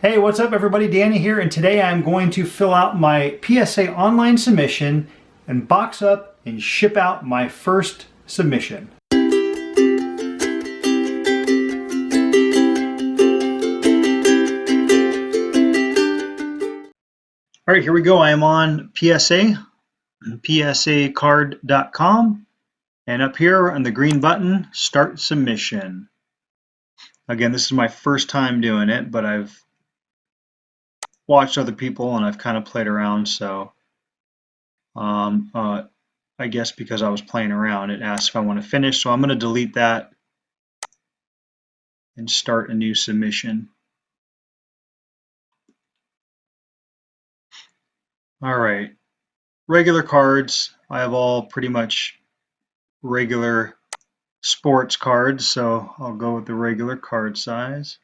Hey, what's up everybody? Danny here, and today I'm going to fill out my PSA online submission and box up and ship out my first submission. All right, here we go. I am on PSA, psacard.com, and up here on the green button, start submission. Again, this is my first time doing it, but I've watched other people and I've kind of played around, so I guess because I was playing around, it asks if I want to finish, so I'm going to delete that and start a new submission. All right, regular cards. I have all pretty much regular sports cards, so I'll go with the regular card size.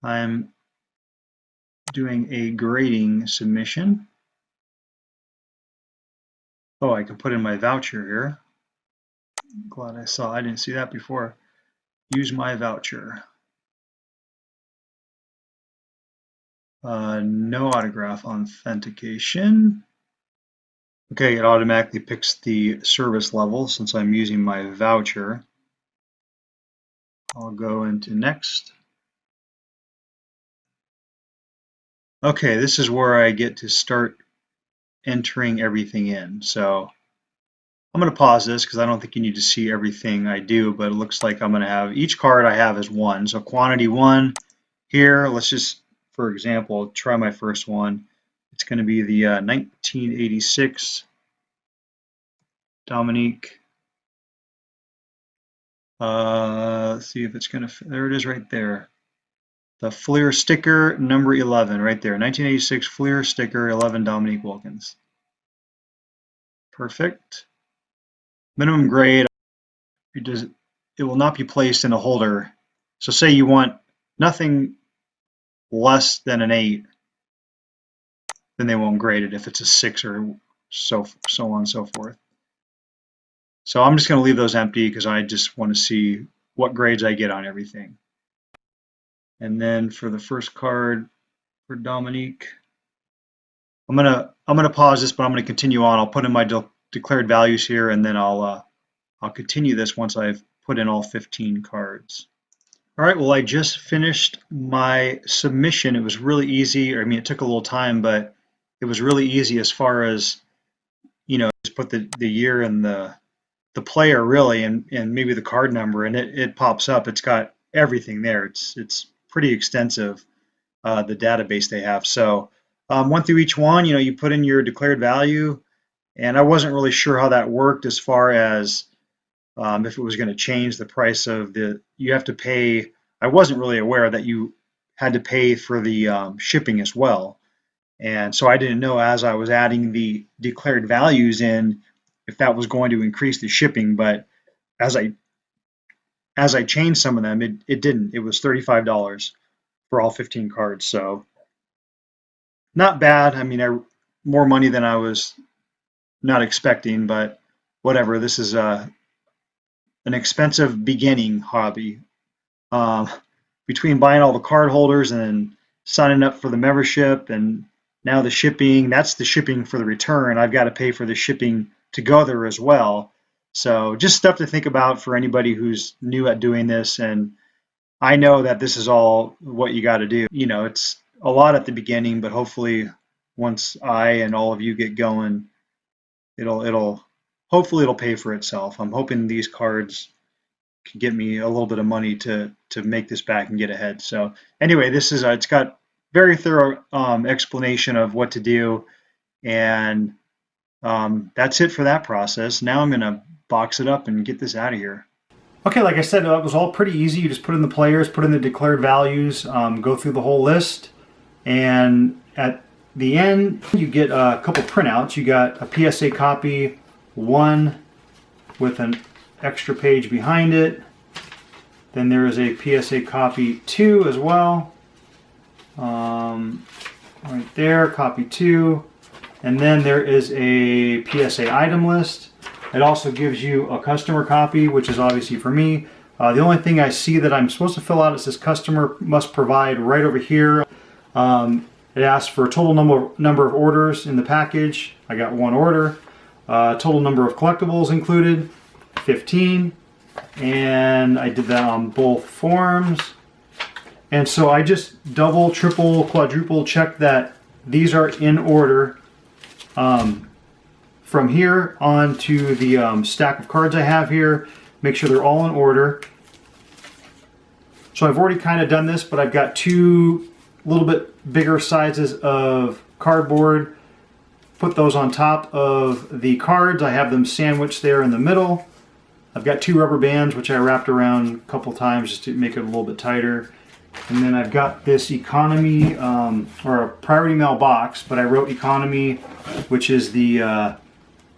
I'm doing a grading submission. Oh, I can put in my voucher here. Glad I saw. I didn't see that before. Use my voucher. No autograph authentication. Okay, it automatically picks the service level since I'm using my voucher. I'll go into next. Okay, this is where I get to start entering everything in. So I'm going to pause this because I don't think you need to see everything I do, but it looks like I'm going to have each card I have is 1. So quantity 1 here. Let's just, for example, try my first one. It's going to be the 1986 Dominique. Let's see if it's going to, there it is right there. The Fleer sticker number 11 right there. 1986 Fleer sticker 11 Dominique Wilkins. Perfect. Minimum grade, it will not be placed in a holder. So say you want nothing less than an 8, then they won't grade it if it's a 6 or so on and so forth. So I'm just going to leave those empty because I just want to see what grades I get on everything. And then for the first card for Dominique, I'm gonna pause this, but I'm gonna continue on. I'll put in my declared values here, and then I'll continue this once I've put in all 15 cards. All right, well, I just finished my submission. It was really easy. I mean, it took a little time, but it was really easy as far as, you know, just put the year and the player really, and maybe the card number, and it pops up. It's got everything there. It's pretty extensive, the database they have. So went through each one. You know, you put in your declared value, and I wasn't really sure how that worked as far as if it was going to change the price of you have to pay. I wasn't really aware that you had to pay for the shipping as well. And so I didn't know as I was adding the declared values in if that was going to increase the shipping, but as I changed some of them, it didn't. It was $35 for all 15 cards. So not bad. I mean, more money than I was not expecting, but whatever. This is an expensive beginning hobby. Between buying all the card holders and then signing up for the membership and now the shipping, that's the shipping for the return. I've got to pay for the shipping to go there as well. So just stuff to think about for anybody who's new at doing this. And I know that this is all what you got to do. You know, it's a lot at the beginning, but hopefully once I and all of you get going, hopefully it'll pay for itself. I'm hoping these cards can get me a little bit of money to make this back and get ahead. So anyway, this is it's got very thorough explanation of what to do, and that's it for that process. Now I'm going to box it up and get this out of here. Okay, like I said, it was all pretty easy. You just put in the players, put in the declared values, go through the whole list, and at the end you get a couple printouts. You got a PSA copy 1 with an extra page behind it. Then there is a PSA copy 2 as well. Right there, copy 2. And then there is a PSA item list. It also gives you a customer copy, which is obviously for me, The only thing I see that I'm supposed to fill out is this customer must provide right over here. It asks for a total number of orders in the package. I got 1 order. Total number of collectibles included, 15. And I did that on both forms. And so I just double, triple, quadruple check that these are in order. From here onto the stack of cards I have here, make sure they're all in order. So I've already kind of done this, but I've got 2 little bit bigger sizes of cardboard. Put those on top of the cards. I have them sandwiched there in the middle. I've got 2 rubber bands, which I wrapped around a couple times just to make it a little bit tighter. And then I've got this economy, or a priority mail box, but I wrote economy, which is the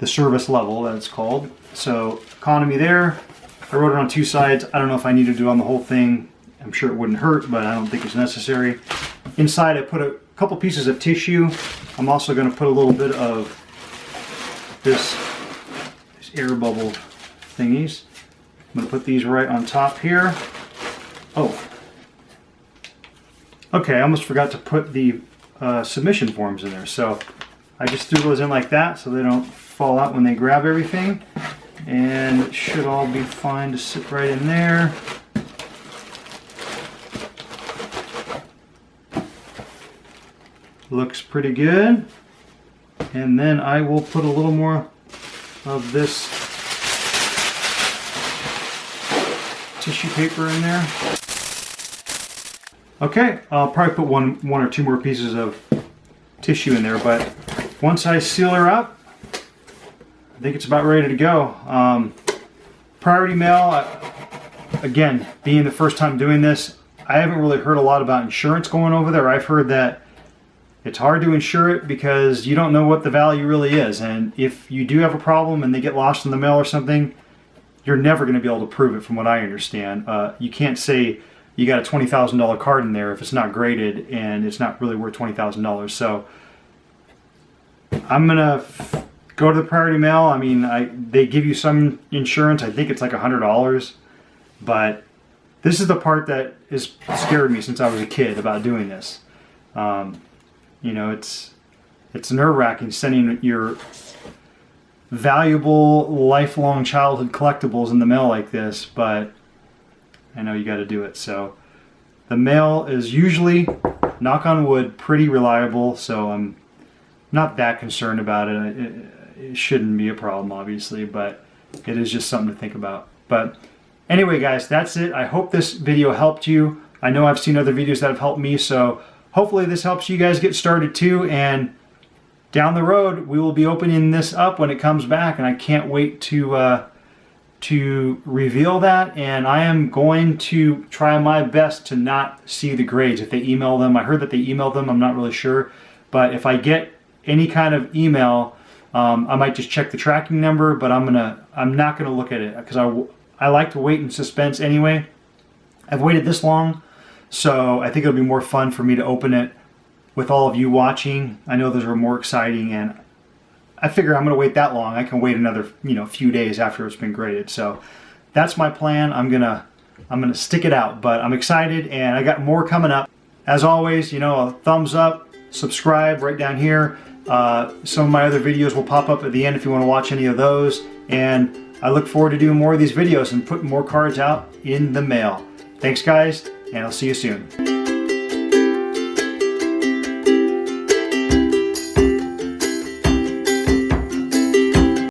service level that it's called. So economy there. I wrote it on 2 sides. I don't know if I need to do it on the whole thing. I'm sure it wouldn't hurt, but I don't think it's necessary. Inside I put a couple pieces of tissue. I'm also going to put a little bit of this air bubble thingies. I'm going to put these right on top here. Oh, okay, I almost forgot to put the submission forms in there. So I just threw those in like that so they don't fall out when they grab everything. And it should all be fine to sit right in there. Looks pretty good. And then I will put a little more of this tissue paper in there. Okay, I'll probably put one or 2 more pieces of tissue in there, but once I seal her up, I think it's about ready to go. Priority mail, again, being the first time doing this, I haven't really heard a lot about insurance going over there. I've heard that it's hard to insure it because you don't know what the value really is, and if you do have a problem and they get lost in the mail or something, you're never going to be able to prove it from what I understand. You can't say you got a $20,000 card in there if it's not graded and it's not really worth $20,000. So I'm going to go to the priority mail. I mean, they give you some insurance. I think it's like $100, but this is the part that has scared me since I was a kid about doing this. You know, it's nerve-wracking sending your valuable lifelong childhood collectibles in the mail like this, but I know you got to do it. So the mail is usually, knock on wood, pretty reliable, so I'm not that concerned about it. It shouldn't be a problem, obviously, but it is just something to think about. But anyway, guys, that's it. I hope this video helped you. I know I've seen other videos that have helped me, so hopefully this helps you guys get started too. And down the road, we will be opening this up when it comes back, and I can't wait to reveal that. And I am going to try my best to not see the grades if they email them. I heard that they emailed them. I'm not really sure, but if I get any kind of email, I might just check the tracking number. But I'm not gonna look at it because I like to wait in suspense anyway. I've waited this long, so I think it'll be more fun for me to open it with all of you watching. I know those are more exciting, and I figure I'm going to wait that long. I can wait another few days after it's been graded. So that's my plan. I'm gonna stick it out, but I'm excited, and I got more coming up. As always, a thumbs up, subscribe right down here. Some of my other videos will pop up at the end if you want to watch any of those, and I look forward to doing more of these videos and putting more cards out in the mail. Thanks, guys, and I'll see you soon.